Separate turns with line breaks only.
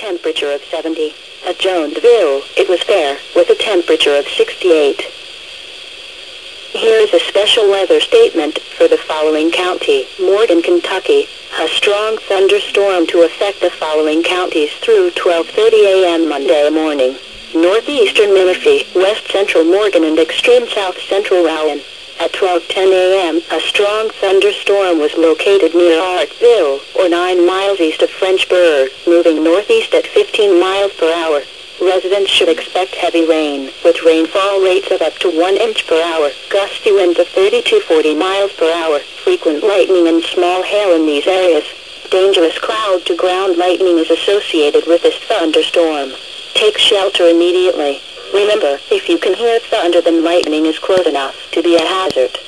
temperature of 70. At Jonesville, it was fair, with a temperature of 68. Here is a special weather statement for the following county: Morgan, Kentucky. A strong thunderstorm to affect the following counties through 12:30 a.m. Monday morning: northeastern Menifee, west central Morgan, and extreme south central Rowan. At 12:10 a.m., a strong thunderstorm was located near Artville, or 9 miles east of Frenchburg, moving northeast at 15 miles per hour. Residents should expect heavy rain, with rainfall rates of up to 1 inch per hour, gusty winds of 30 to 40 miles per hour, frequent lightning and small hail in these areas. Dangerous cloud-to-ground lightning is associated with this thunderstorm. Take shelter immediately. Remember, if you can hear thunder, then lightning is close enough to be a hazard.